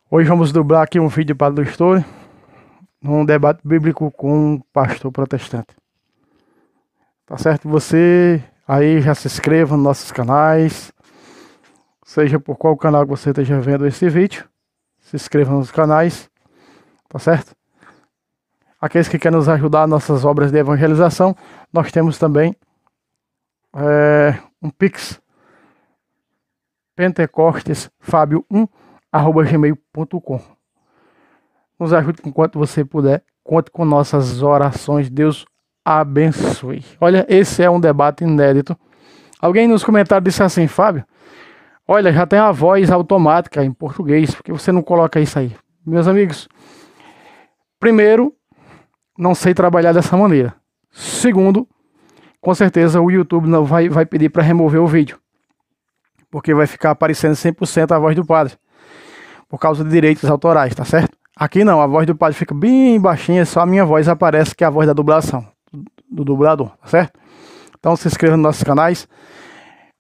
Hoje vamos dublar aqui um vídeo para o Story, num debate bíblico com um pastor protestante. Tá certo? Você aí já se inscreva nos nossos canais, seja por qual canal que você esteja vendo esse vídeo, se inscreva nos canais, tá certo? Aqueles que querem nos ajudar nas nossas obras de evangelização, nós temos também um Pix, pentecostesfabio1@gmail.com. Nos ajude com quanto você puder, conte com nossas orações, Deus abençoe. Olha, esse é um debate inédito. Alguém nos comentários disse assim: Fábio, olha, já tem a voz automática em português, por que você não coloca isso aí? Meus amigos, primeiro, não sei trabalhar dessa maneira. Segundo, com certeza o YouTube não vai pedir para remover o vídeo, porque vai ficar aparecendo 100% a voz do padre, por causa de direitos autorais, tá certo? Aqui não, a voz do padre fica bem baixinha, só a minha voz aparece, que é a voz da dublação, do dublador, tá certo? Então se inscreva nos nossos canais,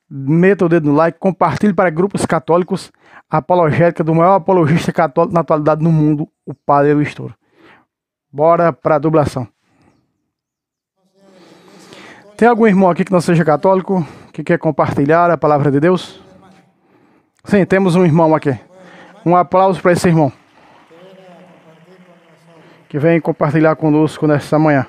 meta o dedo no like, compartilhe para grupos católicos, a apologética do maior apologista católico na atualidade no mundo, o Padre Luiz Toro. Bora para a dublação. Tem algum irmão aqui que não seja católico, que quer compartilhar a palavra de Deus? Sim, temos um irmão aqui. Um aplauso para esse irmão que vem compartilhar conosco nesta manhã.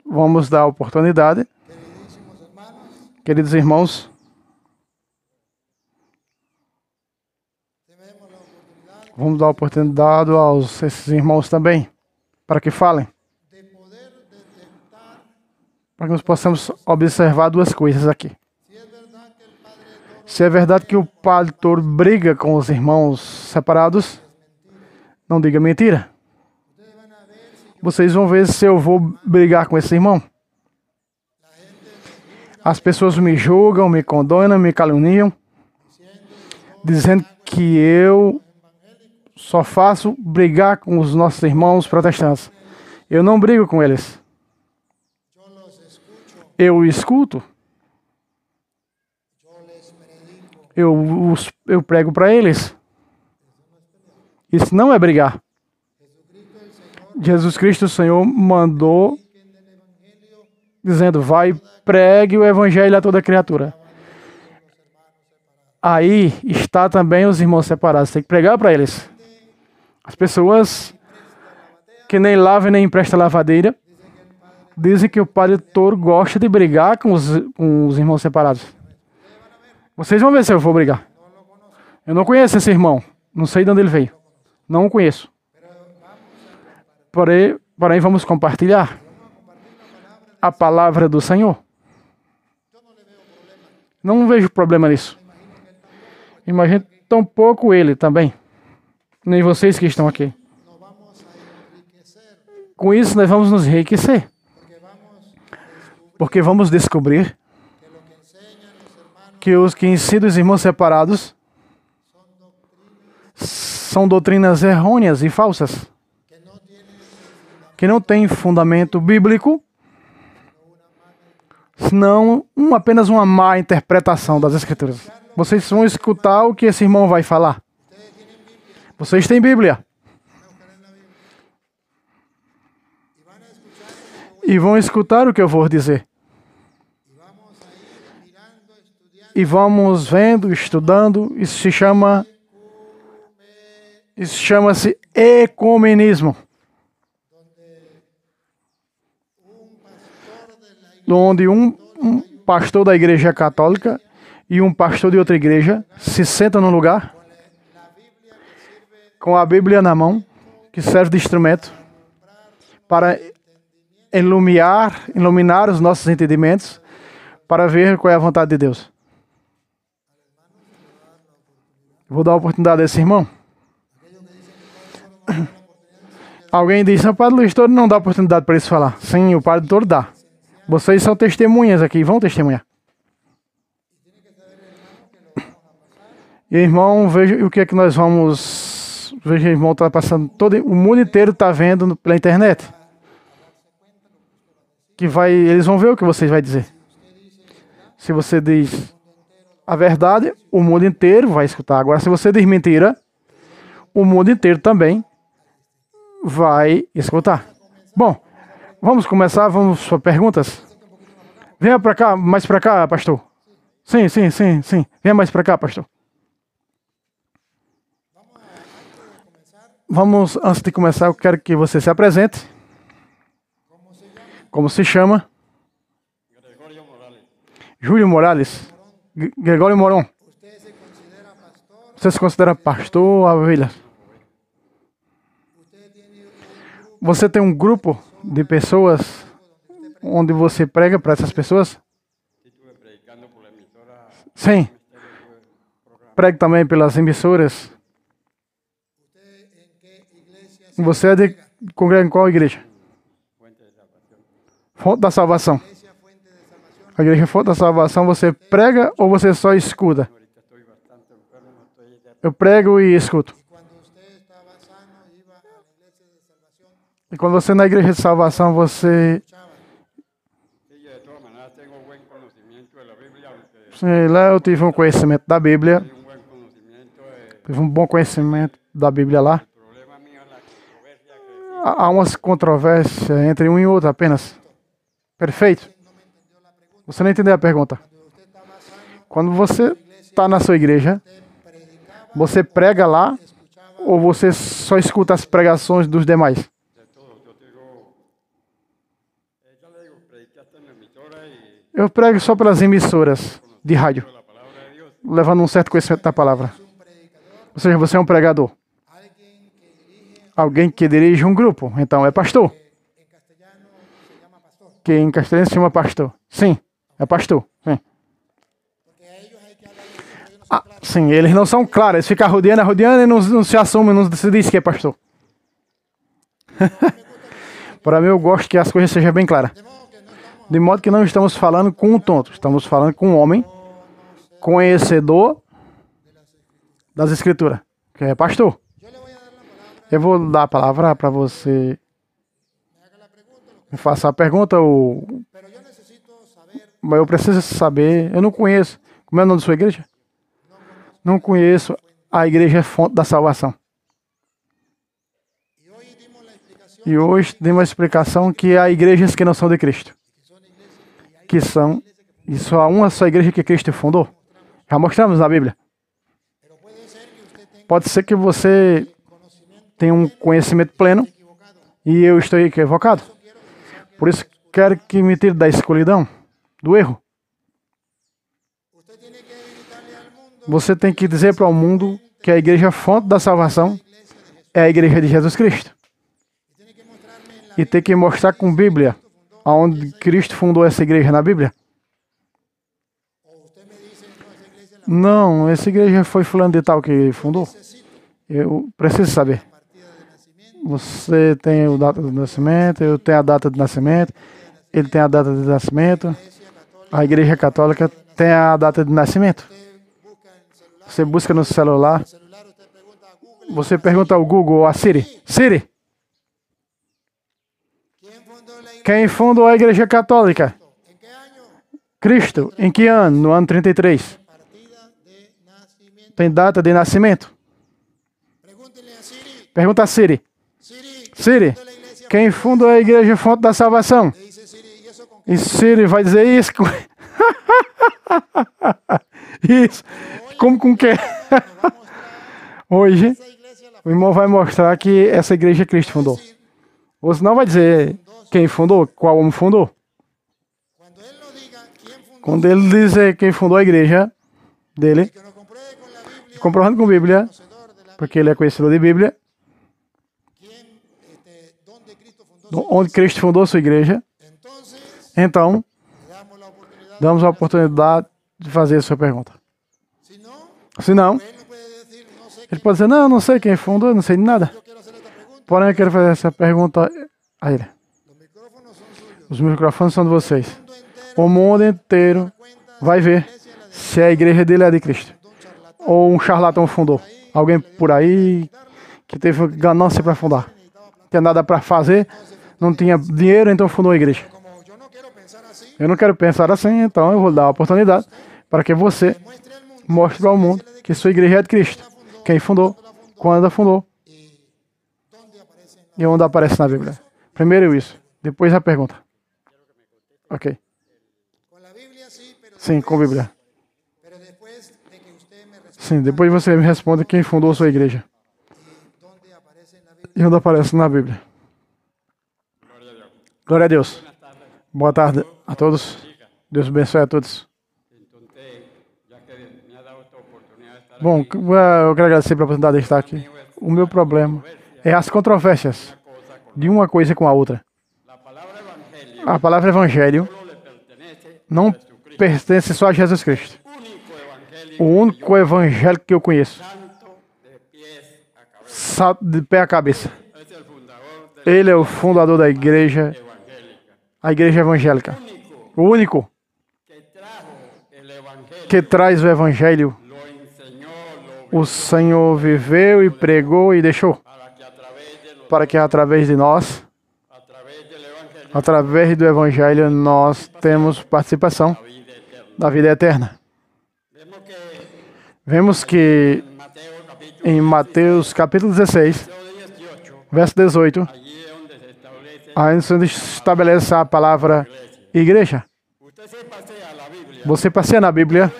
Vamos dar a oportunidade, queridos irmãos. Vamos dar a oportunidade aos esses irmãos também, para que falem. Para que nós possamos observar duas coisas aqui. Se é verdade que o Padre Toro briga com os irmãos separados, não diga mentira. Vocês vão ver se eu vou brigar com esse irmão. As pessoas me julgam, me condenam, me caluniam, dizendo que eu só faço brigar com os nossos irmãos protestantes. Eu não brigo com eles. Eu escuto. Eu prego para eles. Isso não é brigar. Jesus Cristo, o Senhor, mandou dizendo: vai, pregue o evangelho a toda criatura. Aí está também os irmãos separados. Tem que pregar para eles. As pessoas que nem lavam nem emprestam lavadeira dizem que o Padre Toro gosta de brigar com os irmãos separados. Vocês vão ver se eu vou brigar. Eu não conheço esse irmão. Não sei de onde ele veio. Não o conheço. Porém, vamos compartilhar a palavra do Senhor. Não vejo problema nisso. Imagino tampouco ele também. Nem vocês que estão aqui. Com isso, nós vamos nos enriquecer. Porque vamos descobrir que os que ensinam os irmãos separados são doutrinas errôneas e falsas, que não têm fundamento bíblico, senão apenas uma má interpretação das Escrituras. Vocês vão escutar o que esse irmão vai falar. Vocês têm Bíblia. E vão escutar o que eu vou dizer. E vamos vendo, estudando. Isso chama-se ecumenismo. Onde um pastor da igreja católica e um pastor de outra igreja se sentam num lugar com a Bíblia na mão, que serve de instrumento para iluminar os nossos entendimentos, para ver qual é a vontade de Deus. Vou dar a oportunidade a esse irmão. Alguém diz: o Padre Luiz Toro não dá oportunidade para eles falar. Sim, o Padre Toro dá. Vocês são testemunhas aqui, vão testemunhar. E irmão, veja o que é que nós vamos... Veja, irmão, está passando o mundo inteiro está vendo pela internet. Eles vão ver o que vocês vão dizer. Se você diz a verdade, o mundo inteiro vai escutar. Agora, se você diz mentira, o mundo inteiro também vai escutar. Bom, vamos começar, vamos para perguntas. Venha para cá, mais para cá, pastor. Sim, sim, sim, sim. Venha mais para cá, pastor. Vamos, antes de começar, eu quero que você se apresente. Como se chama? Júlio Morales. Gregório Moron. Você se considera pastor, Avilha? Você tem um grupo de pessoas onde você prega para essas pessoas? Sim. Prego também pelas emissoras. Você é de congrega em qual igreja? Fonte da Salvação. A igreja Fonte da Salvação, você prega ou você só escuta? Eu prego e escuto. E quando você na igreja de salvação, você... Sim, lá eu tive um conhecimento da Bíblia. Tive um bom conhecimento da Bíblia lá. Há umas controvérsias entre um e outro apenas. Perfeito. Você não entendeu a pergunta. Quando você está na sua igreja, você prega lá ou você só escuta as pregações dos demais? Eu prego só pelas emissoras de rádio, levando um certo conhecimento da palavra. Ou seja, você é um pregador. Alguém que dirige um grupo, então é pastor. Que em castelhano se chama pastor. Sim, é pastor. Sim. Sim, eles não são claros, eles ficam rodeando e não se assumem, não se diz que é pastor. Para mim, eu gosto que as coisas sejam bem claras. De modo que não estamos falando com um tonto, estamos falando com um homem conhecedor das Escrituras, que é pastor. Eu vou dar a palavra para você me faça a pergunta, mas eu preciso saber, eu não conheço. Como é o nome da sua igreja? Não conheço a igreja Fonte da Salvação. E hoje tem uma explicação que há igrejas que não são de Cristo. Que são, e só há uma só igreja que Cristo fundou. Já mostramos na Bíblia. Pode ser que você tenha um conhecimento pleno e eu estou equivocado. Por isso, quero que me tire da escuridão, do erro. Você tem que dizer para o mundo que a igreja Fonte da Salvação é a igreja de Jesus Cristo. E tem que mostrar com Bíblia aonde Cristo fundou essa igreja na Bíblia. Não, essa igreja foi fulano de tal que fundou. Eu preciso saber. Você tem a data de nascimento, eu tenho a data de nascimento, ele tem a data de nascimento, a igreja católica tem a data de nascimento. Você busca no celular, você pergunta ao Google ou a Siri. Siri, quem fundou a igreja católica? Cristo. Em que ano? No ano 33. Tem data de nascimento? Pergunta a Siri. Siri, quem fundou a igreja Fonte da Salvação? E Siri vai dizer isso. Isso. Como com que? Hoje, o irmão vai mostrar que essa igreja Cristo fundou. Ou senão vai dizer quem fundou, qual homem fundou. Quando ele dizer quem fundou a igreja dele, comprovando com a Bíblia, porque ele é conhecedor de Bíblia, onde Cristo fundou a sua igreja, então, damos a oportunidade de fazer a sua pergunta. Se não, ele pode dizer, não sei quem fundou, não sei de nada. Porém, eu quero fazer essa pergunta a ele. Os microfones são de vocês. O mundo inteiro vai ver se a igreja dele é de Cristo. Ou um charlatão fundou. Alguém por aí que teve ganância para fundar. Não tinha nada para fazer, não tinha dinheiro, então fundou a igreja. Eu não quero pensar assim, então eu vou dar a oportunidade para que você mostre ao mundo que sua igreja é de Cristo. Quem fundou, quando a fundou e onde aparece na Bíblia. Primeiro isso, depois a pergunta. Ok. Sim, com a Bíblia. Sim, depois você me responde quem fundou sua igreja. E onde aparece na Bíblia. Glória a Deus. Boa tarde a todos. Deus abençoe a todos. Bom, eu quero agradecer pela oportunidade de estar aqui. O meu problema é as controvérsias de uma coisa com a outra. A palavra evangelho não pertence só a Jesus Cristo. O único evangelho que eu conheço, salto de pé a cabeça. Ele é o fundador da igreja, a igreja evangélica. O único que traz o evangelho. O Senhor viveu e pregou e deixou para que através de nós, através do evangelho, nós temos participação da vida eterna. Vemos que em Mateus capítulo 16, verso 18, aí se estabelece a palavra igreja. Você passeia na Bíblia,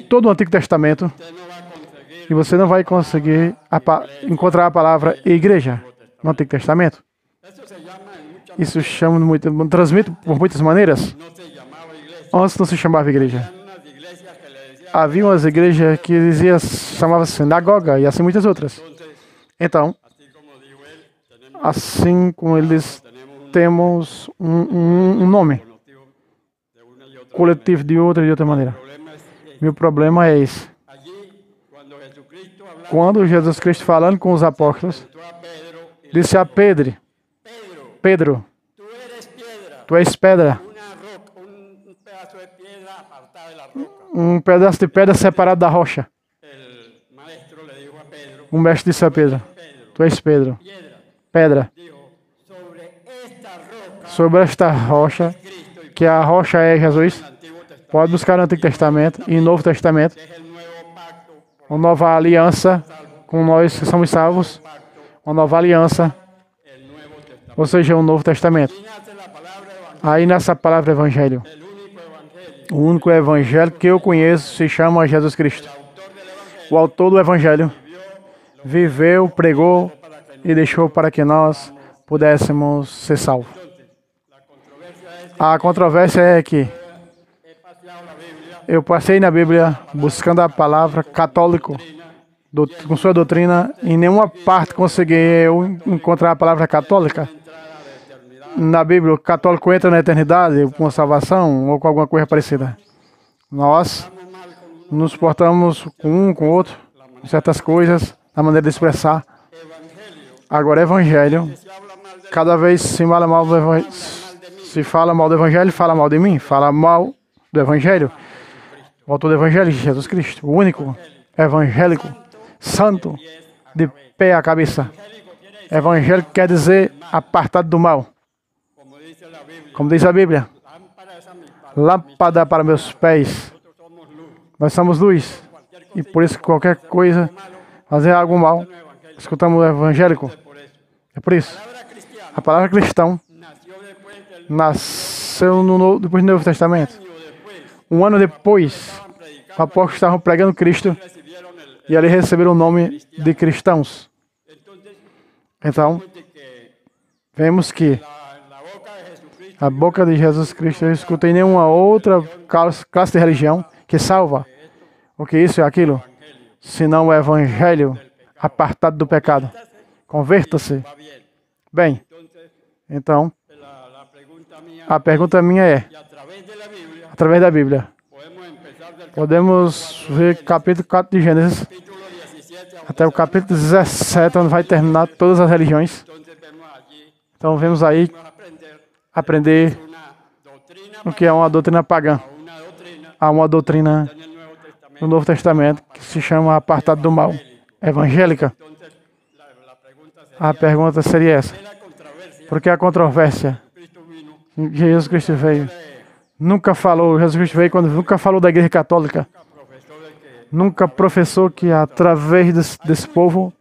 todo o Antigo Testamento, e você não vai conseguir encontrar a palavra igreja no Antigo Testamento. Isso chama muito, transmite por muitas maneiras. Antes não se chamava igreja. Havia umas igrejas que chamavam sinagoga e assim muitas outras. Então, assim como eles temos um nome coletivo de outra maneira. Meu problema é esse. Quando Jesus Cristo falando com os apóstolos, disse a Pedro, tu és pedra. Um pedaço de pedra separado da rocha. O mestre disse a Pedro, tu és Pedro, pedra. Sobre esta rocha, que a rocha é Jesus, pode buscar no Antigo Testamento e no Novo Testamento, uma nova aliança com nós que somos salvos, uma nova aliança, ou seja, um Novo Testamento. Aí nessa palavra evangelho, o único evangelho que eu conheço se chama Jesus Cristo. O autor do evangelho viveu, pregou e deixou para que nós pudéssemos ser salvos. A controvérsia é que eu passei na Bíblia buscando a palavra católico, com sua doutrina, em nenhuma parte consegui eu encontrar a palavra católica. Na Bíblia, o católico entra na eternidade com a salvação ou com alguma coisa parecida. Nós nos portamos com um, com o outro, com certas coisas, na maneira de expressar. Agora, evangelho, cada vez se fala mal do evangelho, fala mal de mim, fala mal do evangelho. O autor do evangelho, Jesus Cristo, o único evangélico, santo, de pé à cabeça. Evangélico quer dizer apartado do mal. Como diz a Bíblia, lâmpada para meus pés. Nós somos luz. E por isso qualquer coisa, fazer algo mal, escutamos o evangélico. É por isso. A palavra cristão nasceu depois do Novo Testamento. Um ano depois, os apóstolos estavam pregando Cristo e ali receberam o nome de cristãos. Então, vemos que a boca de Jesus Cristo eu escutei nenhuma outra classe de religião que salva. O que isso é aquilo? Senão o evangelho apartado do pecado. Converta-se. Bem, então, a pergunta minha é, através da Bíblia, podemos ver capítulo 4 de Gênesis até o capítulo 17, onde vai terminar todas as religiões. Então, vemos aí aprender o que é uma doutrina pagã. Há uma doutrina no Novo Testamento que se chama apartado do mal, evangélica. A pergunta seria essa. Por que a controvérsia? Jesus Cristo veio Nunca falou, Jesus Cristo veio quando nunca falou da Igreja Católica. Nunca professou que através desse povo,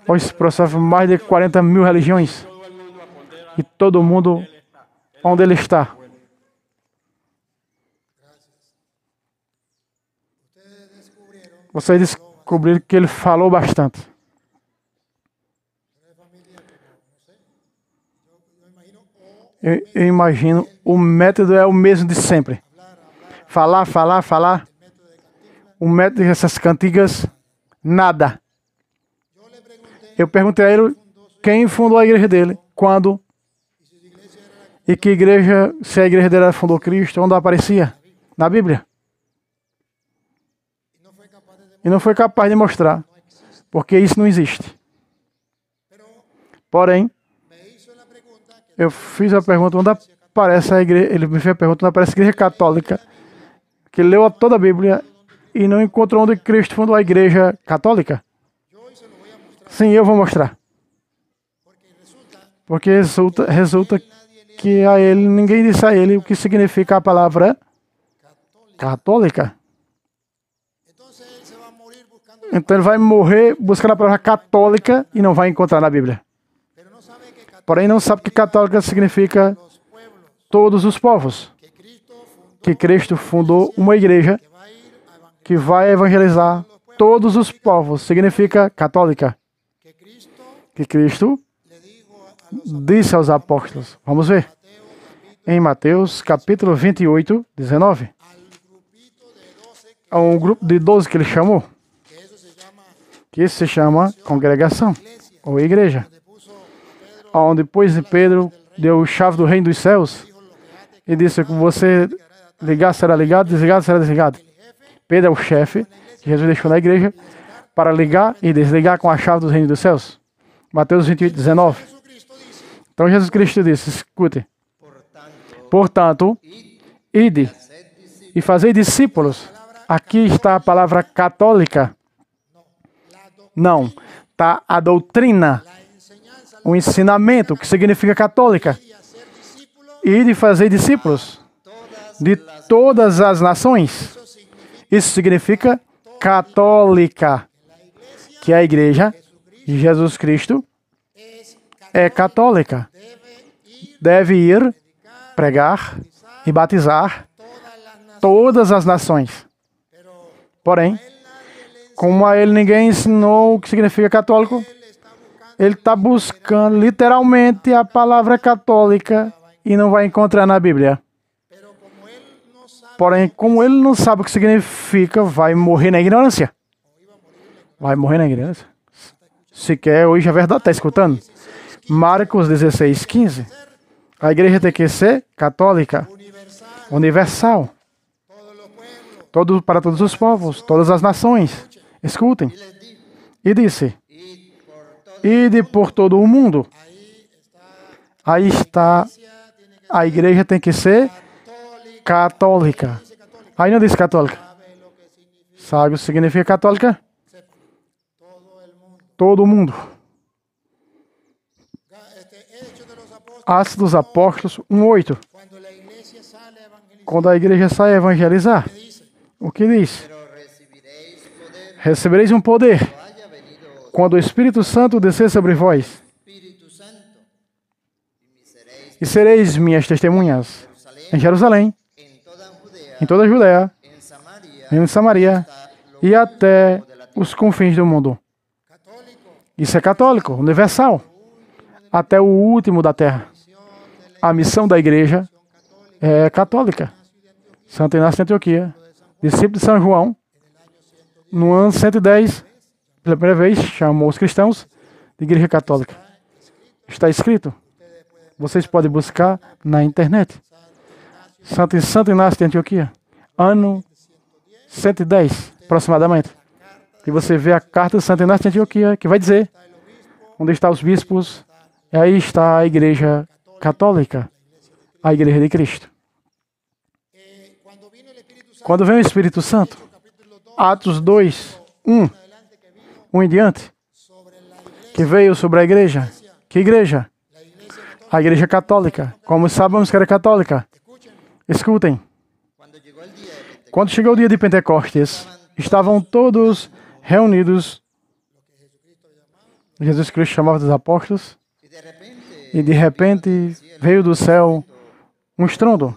hoje se professam mais de 40 mil religiões. E todo mundo onde ele está. Vocês descobriram que ele falou bastante. Eu imagino, o método é o mesmo de sempre. Falar, falar, falar. O método dessas cantigas, nada. Eu perguntei a ele quem fundou a igreja dele, quando, e que igreja, se a igreja dele fundou Cristo, onde aparecia? Na Bíblia. E não foi capaz de mostrar, porque isso não existe. Porém, eu fiz a pergunta onde aparece a igreja, ele me fez a pergunta onde aparece a igreja católica, que leu toda a Bíblia e não encontrou onde Cristo fundou a igreja católica. Sim, eu vou mostrar. Porque resulta que a ele, ninguém disse a ele o que significa a palavra católica. Então ele vai morrer buscando a palavra católica e não vai encontrar na Bíblia. Porém não sabe que católica significa todos os povos. Que Cristo fundou uma igreja que vai evangelizar todos os povos. Significa católica. Que Cristo disse aos apóstolos. Vamos ver. Em Mateus capítulo 28, 19. Há um grupo de 12 que ele chamou. Que isso se chama congregação ou igreja. Onde depois de Pedro deu a chave do reino dos céus e disse que você ligar será ligado, desligar será desligado. Pedro é o chefe que Jesus deixou na igreja para ligar e desligar com a chave do reino dos céus. Mateus 28, 19. Então Jesus Cristo disse, escute. Portanto, ide e fazei discípulos. Aqui está a palavra católica. Não, está a doutrina, o ensinamento, que significa católica. Ide e fazei discípulos de todas as nações. Isso significa católica, que a igreja de Jesus Cristo é católica. Deve ir, pregar e batizar todas as nações. Porém, como a ele ninguém ensinou o que significa católico, ele está buscando literalmente a palavra católica e não vai encontrar na Bíblia. Porém, como ele não sabe o que significa, vai morrer na ignorância. Vai morrer na ignorância. Se quer, hoje é verdade, está escutando? Marcos 16, 15. A igreja tem que ser católica, universal. Para todos os povos, todas as nações. Escutem. E disse, ide por todo o mundo. Aí está, a igreja tem que ser católica. Aí não diz católica. Sabe o que significa católica? Todo o mundo. Atos dos Apóstolos 1:8. Quando a igreja sai a evangelizar, o que diz? Recebereis um poder quando o Espírito Santo descer sobre vós. E sereis minhas testemunhas em Jerusalém, em toda a Judéia, em Samaria e até os confins do mundo. Isso é católico, universal, até o último da terra. A missão da igreja é católica. Santo Inácio de Antioquia, discípulo de São João, no ano 110, pela primeira vez, chamou os cristãos de igreja católica. Está escrito. Vocês podem buscar na internet. Santo Inácio de Antioquia, ano 110, aproximadamente. E você vê a carta de Santo Inácio de Antioquia, que vai dizer onde estão os bispos, e aí está a igreja católica, a igreja de Cristo. Quando vem o Espírito Santo, Atos 2, 1 em diante, que veio sobre a igreja. Que igreja? A Igreja Católica. Como sabemos que era católica? Escutem. Quando chegou o dia de Pentecostes, estavam todos reunidos. Jesus Cristo chamava dos apóstolos. E de repente veio do céu um estrondo,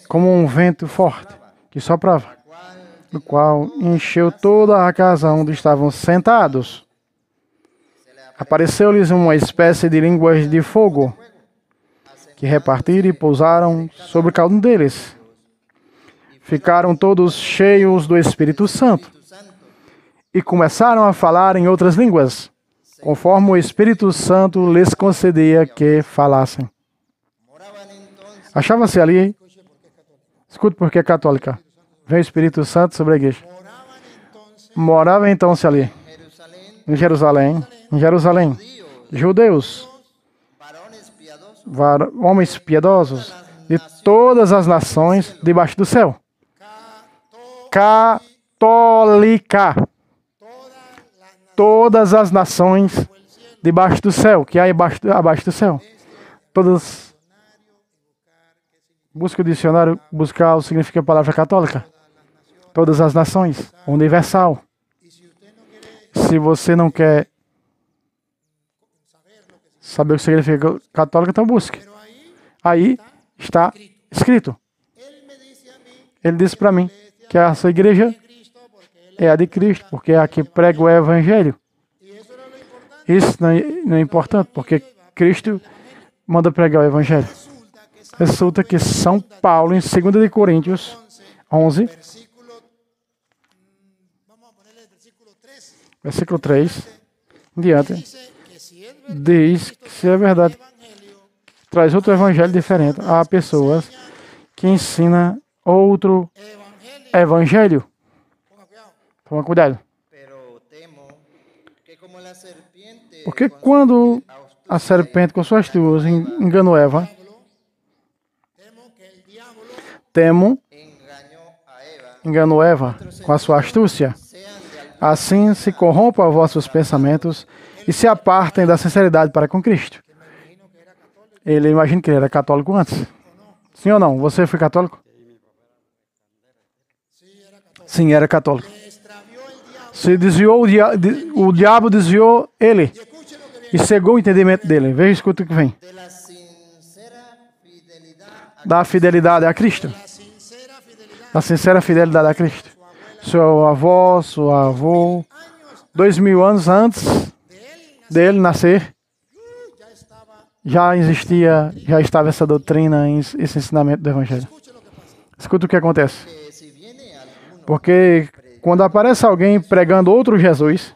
como um vento forte, que soprava, o qual encheu toda a casa onde estavam sentados. Apareceu-lhes uma espécie de línguas de fogo, que repartiram e pousaram sobre cada um deles. Ficaram todos cheios do Espírito Santo e começaram a falar em outras línguas, conforme o Espírito Santo lhes concedia que falassem. Achava-se ali, escute porque é católica, vem o Espírito Santo sobre a igreja. Morava então-se ali, em Jerusalém, judeus, homens piedosos de todas as nações debaixo do céu. Católica. Todas as nações debaixo do céu, que há abaixo do céu. Todas. Busca o dicionário, buscar o significado da palavra católica. Todas as nações, universal. Se você não quer saber o que significa católica, então busque. Aí está escrito. Ele disse para mim que a sua igreja é a de Cristo, porque é a que prega o Evangelho. Isso não é importante, porque Cristo manda pregar o Evangelho. Resulta que São Paulo, em 2 de Coríntios 11, versículo 3, em diante, diz que se é verdade, traz outro evangelho diferente. Há pessoas que ensinam outro evangelho. Toma cuidado. Porque quando a serpente com suas astucias enganou Eva, enganou Eva com a sua astúcia. Assim se corrompam vossos pensamentos e se apartem da sinceridade para com Cristo. Ele imagina que ele era católico antes. Sim ou não? Você foi católico? Sim, era católico. Se desviou, o diabo desviou ele e cegou o entendimento dele. Veja, escuta o que vem. Da fidelidade a Cristo. Da sincera fidelidade a Cristo. Seu avó, seu avô, 2000 anos antes dele nascer, já existia, já estava essa doutrina, esse ensinamento do Evangelho. Escuta o que acontece. Porque quando aparece alguém pregando outro Jesus,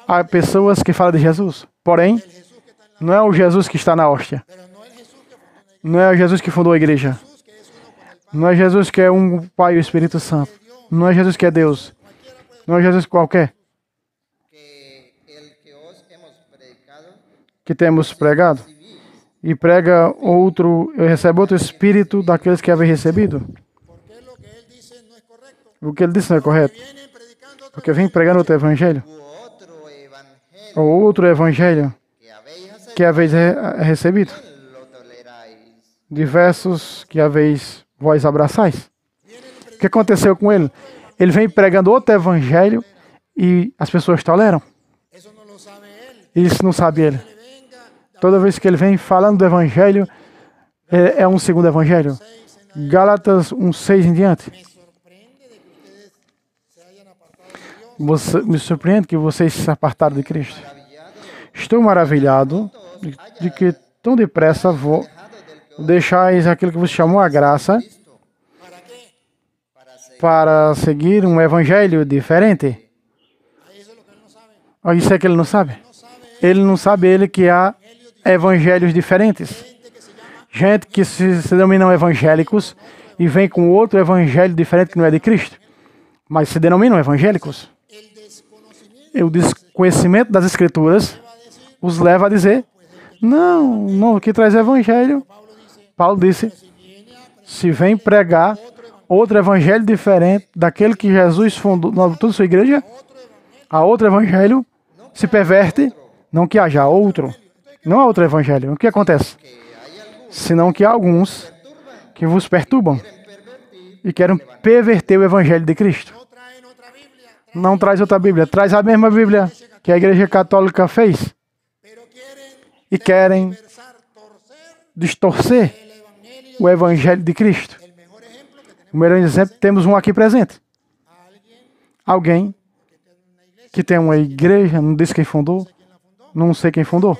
há pessoas que falam de Jesus. Porém, não é o Jesus que está na hóstia. Não é o Jesus que fundou a igreja. Não é Jesus que é um Pai e o Espírito Santo. Não é Jesus que é Deus. Não é Jesus qualquer que temos pregado. E prega outro, recebe outro Espírito daqueles que havem recebido. O que ele disse não é correto. Porque vem pregando outro Evangelho. Ou outro Evangelho que haveis recebido. Diversos que haveis vós abraçais. O que aconteceu com ele? Ele vem pregando outro Evangelho e as pessoas toleram. Isso não sabe ele. Toda vez que ele vem falando do Evangelho, é um segundo Evangelho. Gálatas 1:6 em diante. Me surpreende que vocês se apartaram de Cristo. Estou maravilhado de que tão depressa deixais aquilo que vos chamou a graça para seguir um evangelho diferente. Isso é que ele não sabe. Ele não sabe que há evangelhos diferentes. Gente que se denominam evangélicos e vem com outro evangelho diferente que não é de Cristo. Mas se denominam evangélicos. O desconhecimento das Escrituras os leva a dizer, não, o que traz evangelho. Paulo disse, se vem pregar outro evangelho diferente daquele que Jesus fundou na toda a sua igreja, a outro evangelho se perverte, não que haja outro. Não há outro evangelho. O que acontece? Senão que há alguns que vos perturbam e querem perverter o evangelho de Cristo. Não traz outra Bíblia, traz a mesma Bíblia que a Igreja Católica fez e querem distorcer o evangelho de Cristo. O melhor exemplo, temos um aqui presente. Alguém que tem uma igreja, não disse quem fundou, não sei quem fundou,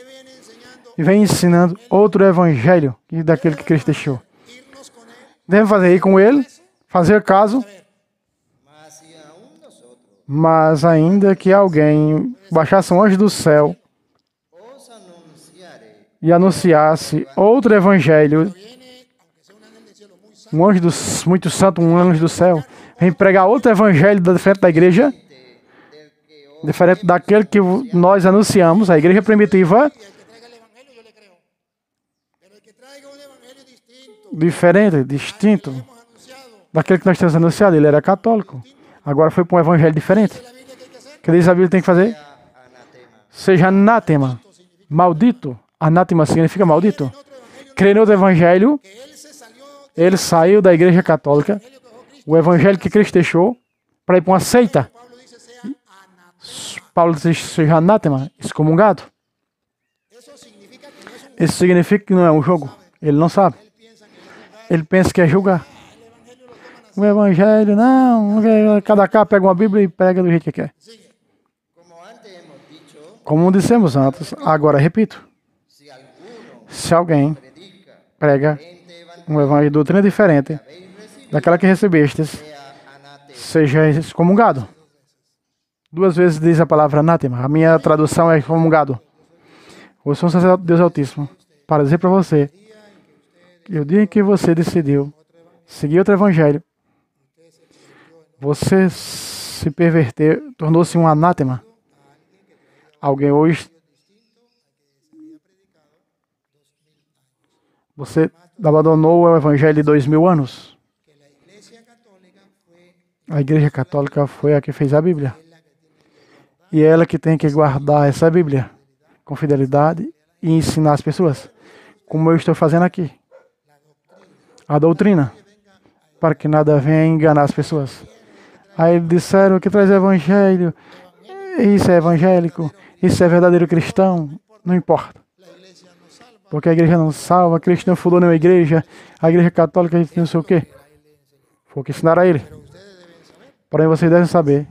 e vem ensinando outro evangelho daquele que Cristo deixou. Devemos fazer aí com ele, fazer caso, mas ainda que alguém baixasse um anjo do céu e anunciasse outro evangelho, um anjo muito santo, um anjo do céu, vem pregar outro evangelho diferente da igreja, diferente daquele que nós anunciamos, a igreja primitiva, diferente, distinto daquele que nós temos anunciado. Ele era católico, agora foi para um evangelho diferente. O que diz a Bíblia tem que fazer? Seja anátema, maldito. Anátema significa maldito. Crê no outro evangelho. Ele saiu da igreja católica, o evangelho que Cristo deixou, para ir para uma seita. Paulo diz, seja anátema, excomungado. Isso significa que não é um jogo. Ele não sabe. Ele pensa que é julgar. O evangelho, não. Cada cá pega uma Bíblia e prega do jeito que quer. Como dissemos antes, agora repito. Se alguém prega um evangelho de doutrina diferente daquela que recebestes, seja excomungado. 2 vezes diz a palavra anátema. A minha tradução é excomungado. O Senhor sacerdote Deus Altíssimo, para dizer para você que o dia em que você decidiu seguir outro evangelho, você se perverter, tornou-se um anátema. Alguém hoje, você abandonou o evangelho de 2000 anos. A Igreja Católica foi a que fez a Bíblia. E é ela que tem que guardar essa Bíblia com fidelidade e ensinar as pessoas, como eu estou fazendo aqui. A doutrina, para que nada venha enganar as pessoas. Aí disseram que traz evangelho, isso é evangélico, isso é verdadeiro cristão, não importa. Porque a igreja não salva, Cristo não fundou nenhuma igreja, a igreja católica não sei o quê. Foi o que ensinaram a ele. Porém, vocês devem saber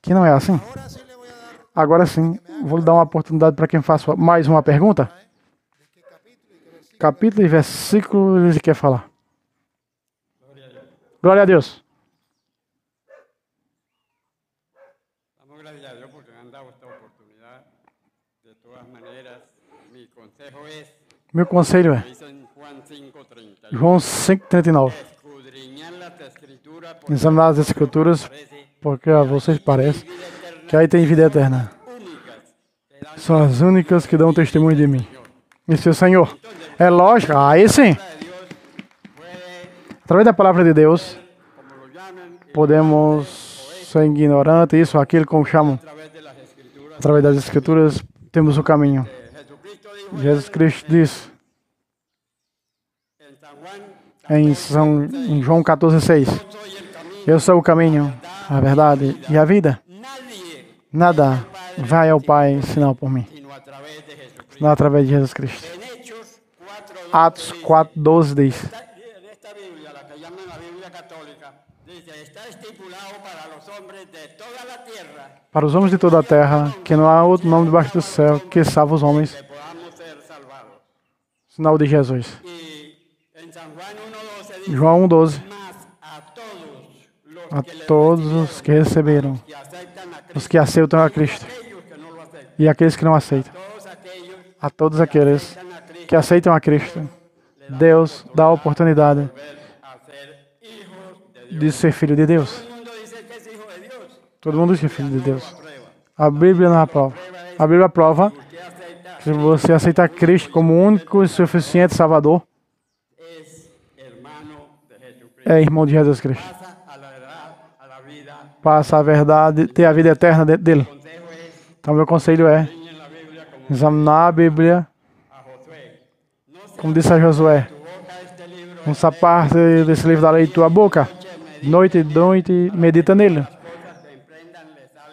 que não é assim. Agora sim, vou lhe dar uma oportunidade para quem faça mais uma pergunta. Capítulo e versículo ele quer falar. Glória a Deus. Damos gracias a Dios porque me han dado esta oportunidad. De todas maneras, mi consejo es, Meu conselho é dice en Juan 5:30, João 5,39. escudriñar las escrituras Examinar as escrituras, porque a vocês parece que aí tem vida eterna. São as únicas que dão testemunho de mim. E seu Senhor. É lógico, aí sim. Através da palavra de Deus, podemos ser ignorantes, isso, aquilo, como chamam. Através das escrituras, temos o caminho. Jesus Cristo diz em João 14,6: Eu sou o caminho, a verdade e a vida. Nada vai ao Pai senão por mim, senão através de Jesus Cristo. Atos 4:12 diz: Para os homens de toda a terra, que não há outro nome debaixo do céu que salva os homens, sinal de Jesus. João 1:12. A todos os que receberam, os que aceitam a Cristo e aqueles que não aceitam. A todos aqueles que aceitam a Cristo, Deus dá a oportunidade de ser filho de Deus. Todo mundo diz que é filho de Deus. A Bíblia não aprova. A Bíblia prova que se você aceita Cristo como único e suficiente Salvador, é irmão de Jesus Cristo. Passa a verdade, ter a vida eterna dentro dele. Então, meu conselho é examinar a Bíblia como disse a Josué, essa parte desse livro da lei, tua boca, noite e noite, medita nele,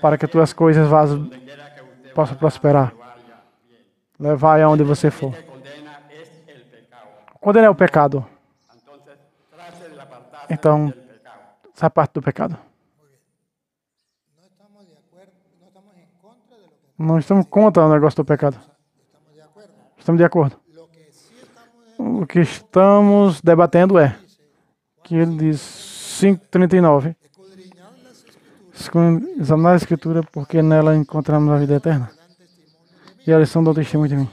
para que tuas coisas possam prosperar. Levai aonde você for. Condena é o pecado. Então, essa parte do pecado. Não estamos contra o negócio do pecado. Estamos de acordo. O que estamos debatendo é que ele diz 5:39. Examinar a Escritura porque nela encontramos a vida eterna. E eles são do testemunho de mim.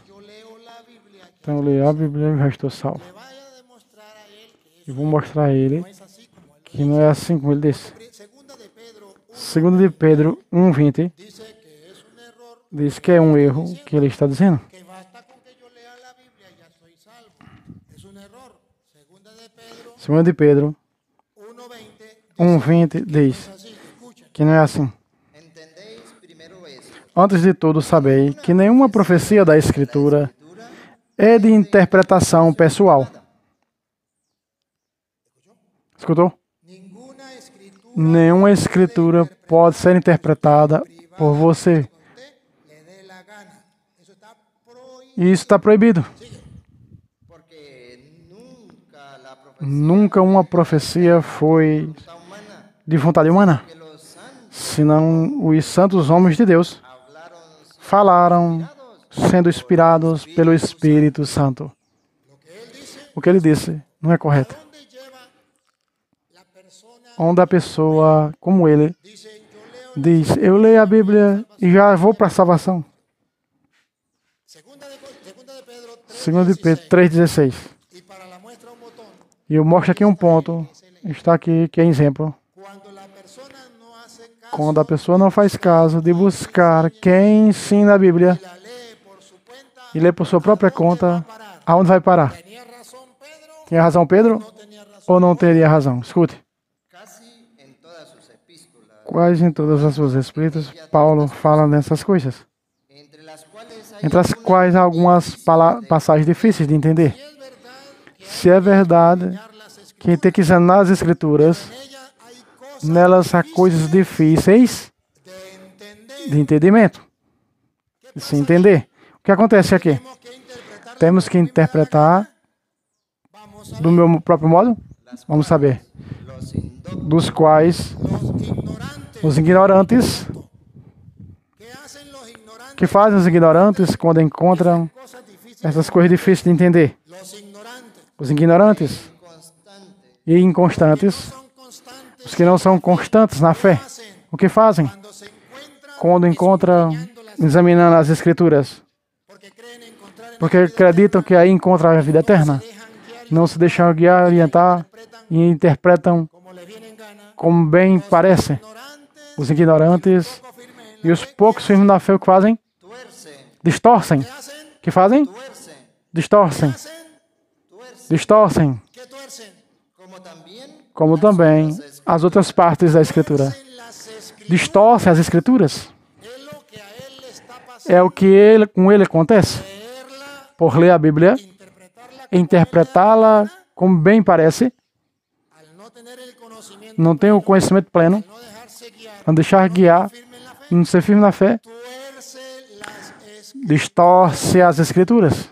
Então eu leio a Bíblia e já estou salvo. E vou mostrar a ele que não é assim como ele disse. 2 de Pedro 1:20 diz que é um erro que ele está dizendo. 2 de Pedro 1:20 diz que não é assim. Antes de tudo, sabei que nenhuma profecia da Escritura é de interpretação pessoal. Escutou? Nenhuma Escritura pode ser interpretada por você. E isso está proibido. Nunca uma profecia foi de vontade humana, senão os santos homens de Deus falaram sendo inspirados pelo Espírito Santo. O que ele disse não é correto. Onde a pessoa, como ele, diz, eu leio a Bíblia e já vou para a salvação. 2 de Pedro 3:16. E eu mostro aqui um ponto, está aqui, que é exemplo. Quando a pessoa não faz caso de buscar quem ensina a Bíblia e lê por sua própria conta, aonde vai parar? Tinha razão Pedro ou não teria razão? Escute. Quase em todas as suas escritas, Paulo fala dessas coisas, entre as quais há algumas passagens difíceis de entender. Se é verdade que tem que examinar as Escrituras, nelas há coisas difíceis de entendimento, de se entender. O que acontece aqui? Temos que interpretar do meu próprio modo? Vamos saber. Dos quais os ignorantes, que fazem os ignorantes quando encontram essas coisas difíceis de entender? Os ignorantes e inconstantes, os que não são constantes na fé, o que fazem? Quando encontram, examinando as Escrituras, porque acreditam que aí encontram a vida eterna, não se deixam guiar, orientar e interpretam como bem parece. Os ignorantes e os poucos firmes na fé, o que fazem? Distorcem. O que fazem? Distorcem. Distorcem. Como também as outras partes da Escritura. Distorcem as Escrituras. É o que com ele acontece. Por ler a Bíblia, interpretá-la como bem parece, não tem o conhecimento pleno, não deixar guiar, não ser firme na fé, distorce as Escrituras.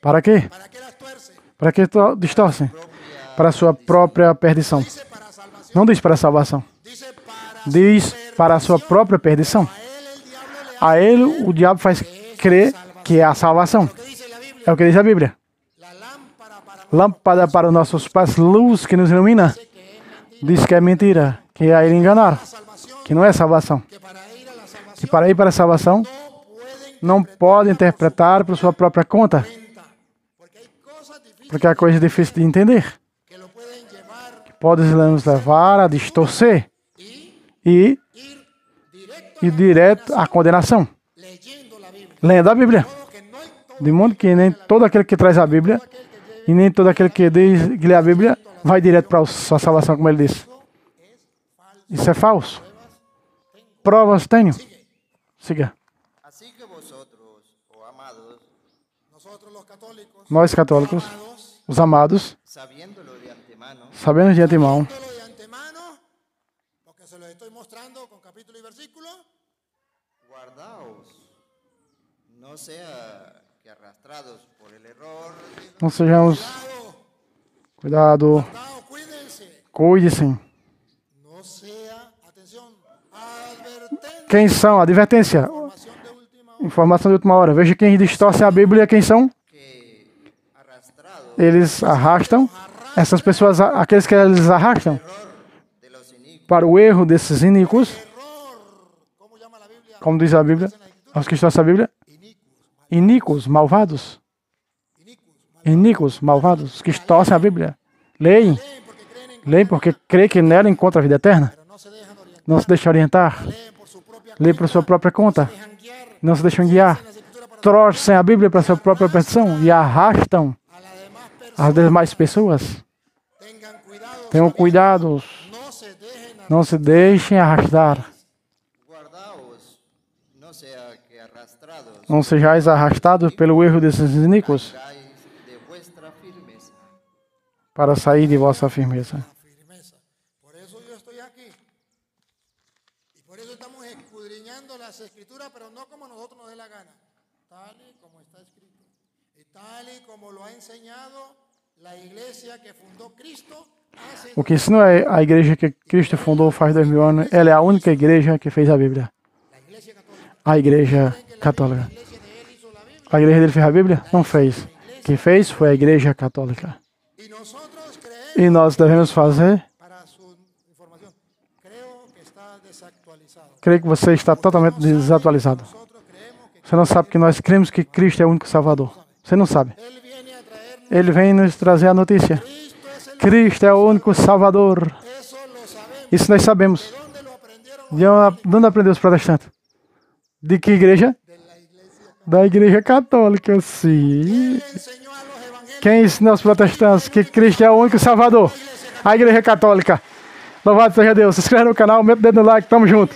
Para quê? Para que distorce? Para a sua própria perdição. Não diz para a salvação. Diz para a sua própria perdição. A ele o diabo faz crer que é a salvação. É o que diz a Bíblia. Lâmpada para os nossos pés, luz que nos ilumina. Diz que é mentira, que é a ele enganar, que não é salvação. Que para ir para a salvação, não pode interpretar por sua própria conta. Porque é coisa difícil de entender. Que pode nos levar a distorcer e ir direto à condenação. Lendo a Bíblia. De modo que nem todo aquele que traz a Bíblia e nem todo aquele que lê a Bíblia vai direto para a sua salvação, como ele disse. Isso é falso. Provas tenho. Siga. nós católicos, amados, os amados, sabiéndolo de antemano, sabendo de antemão, Viéndolo de antemano, porque se lo estoy mostrando con capítulo y versículo, guardaos, no sea que arrastrados por el error, não sejamos, cuidado, cuídense, cuide-se. no sea, atención, advertencia, Quem são? Advertência, información de última hora. informação de última hora. Veja quem distorce a Bíblia, quem são? que arrastrados Eles arrastam, essas pessoas, aqueles que eles arrastam de los inicuos, para o erro desses iníquos, ¿Cómo llama la Biblia? como diz a Bíblia, aos que distorcem a Bíblia, iníquos, malvados, iníquos, malvados, os que distorcem a Bíblia. Leem, leem porque creem que nela encontra a vida eterna. No se dejan orientar, Não se deixam orientar, leen por su propia leem por sua própria conta, dejan guiar não se deixam guiar, la escritura para torcem a Bíblia para sua própria petição e arrastam a las demás personas. as demais pessoas. Tengan cuidado, Tenham cuidado, no se dejen não se deixem arrastar, guardaos, no sea que arrastrados não sejais arrastados pelo erro desses iníquos caigáis de vuestra firmeza. para sair de vossa firmeza. firmeza. Por eso yo estoy aquí. Y por eso estamos escudriñando las escrituras, pero no como nosotros nos dé la gana, tal y como está escrito. Y tal y como lo ha enseñado la iglesia que fundó Cristo hace O que ensina é a igreja que Cristo fundou faz 2000 anos. Ela é a única igreja que fez a Bíblia. la iglesia católica. A igreja católica. La iglesia de él hizo la Biblia. A igreja dele fez a Bíblia? Não fez. Quem fez foi a igreja católica. Y nosotros creemos, E nós devemos fazer. para su información, creo que está desactualizado. Creio que você está totalmente desatualizado. Nosotros creemos que Você não sabe que nós cremos que Cristo é o único Salvador. Você não sabe. Él viene a traernos. Ele vem nos trazer a notícia. Cristo es el. Cristo é o único Salvador. Eso lo sabemos. Isso nós sabemos. ¿Dónde lo aprendieron? De onde aprendeu os protestantes? De que igreja? De la iglesia. Da igreja católica, sim. Él enseñó a los evangélicos. Quem ensinou aos protestantes que Cristo é o único Salvador? A igreja católica. Louvado seja Deus. Se inscreve no canal, mete o dedo no like, tamo junto.